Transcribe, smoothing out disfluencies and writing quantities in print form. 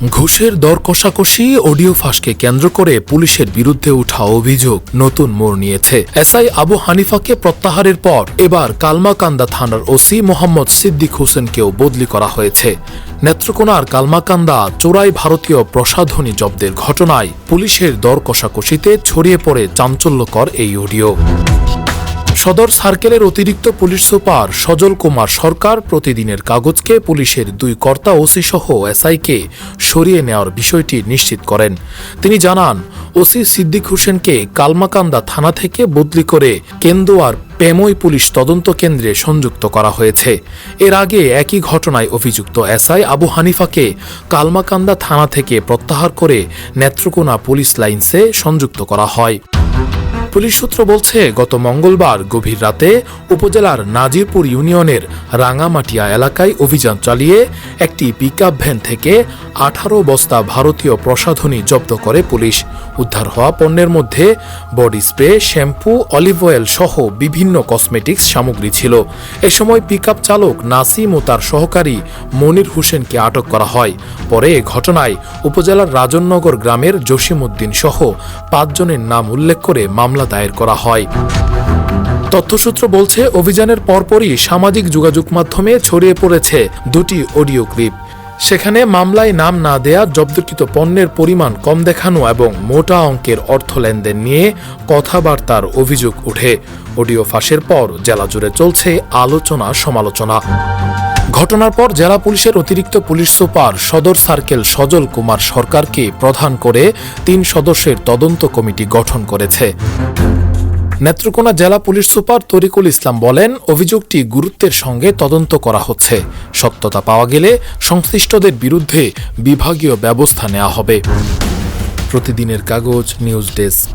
ঘুষের দর কষাকষি অডিও ফাঁসকে কেন্দ্র করে পুলিশের বিরুদ্ধে ওঠা অভিযোগ নতুন মোড় নিয়েছে। এসআই আবু হানিফাকে প্রত্যাহারের পর এবার কালমাকান্দা থানার ওসি মোহাম্মদ সিদ্দিক হোসেনকেও বদলি করা হয়েছে। নেত্রকোনার কালমাকান্দা চোরাই ভারতীয় প্রসাধনী জব্দের ঘটনায় পুলিশের দর কষাকষিতে ছড়িয়ে পড়ে চাঞ্চল্যকর এই অডিও। সদর সার্কেলের অতিরিক্ত পুলিশ সুপার সজল কুমার সরকার প্রতিদিনের কাগজকে পুলিশের দুই কর্তা ওসি সহ এসআইকে সরিয়ে নেওয়ার বিষয়টি নিশ্চিত করেন। তিনি জানান, ওসি সিদ্দিক হোসেনকে কালমাকান্দা থানা থেকে বদলি করে কেন্দুয়ার পেমই পুলিশ তদন্ত কেন্দ্রে সংযুক্ত করা হয়েছে। এর আগে একই ঘটনায় অভিযুক্ত এসআই আবু হানিফাকে কালমাকান্দা থানা থেকে প্রত্যাহার করে নেত্রকোনা পুলিশ লাইন্সে সংযুক্ত করা হয়। পুলিশ সূত্র বলছে, গত মঙ্গলবার গভীর রাতে উপজেলার নাজিরপুর ইউনিয়নের রাঙামাটিয়া এলাকায় অভিযান চালিয়ে একটি পিকআপ ভ্যান থেকে 18 বস্তা ভারতীয় প্রসাধনী জব্দ করে পুলিশ। উদ্ধার হওয়া পণ্যের মধ্যে body spray, shampoo, olive oil সহ বিভিন্ন কসমেটিক্স সামগ্রী ছিল। এ সময় পিকআপ চালক নাসিম ও তার সহকারী মনির হোসেনকে আটক করা হয়। পরে এ ঘটনায় উপজেলার রাজননগর গ্রামের জসিমউদ্দিন সহ 5 জনের নাম উল্লেখ করে মামলা দায়ের করা হয়। তথ্যসূত্র বলছে, অভিযানের পরপরই সামাজিক যোগাযোগ মাধ্যমে ছড়িয়ে পড়েছে দুটি অডিও ক্লিপ। সেখানে মামলায় নাম না দেয়া, জব্দকৃত পণ্যের পরিমাণ কম দেখানো এবং মোটা অঙ্কের অর্থ লেনদেন নিয়ে কথাবার্তার অভিযোগ ওঠে। অডিও ফাঁসের পর জেলা জুড়ে চলছে আলোচনা সমালোচনা। ঘটনার পর জেলা পুলিশের অতিরিক্ত পুলিশ সুপার সদর সার্কেল সজল কুমার সরকারকে প্রধান করে 3 সদস্যের তদন্ত কমিটি গঠন করেছে। নেত্রকোনা জেলা পুলিশ সুপার তরিকুল ইসলাম বলেন, অভিযোগটি গুরুত্বের সঙ্গে তদন্ত করা হচ্ছে। সত্যতা পাওয়া গেলে সংশ্লিষ্টদের বিরুদ্ধে বিভাগীয় ব্যবস্থা নেওয়া হবে। প্রতিদিনের কাগজ নিউজ ডেস্ক।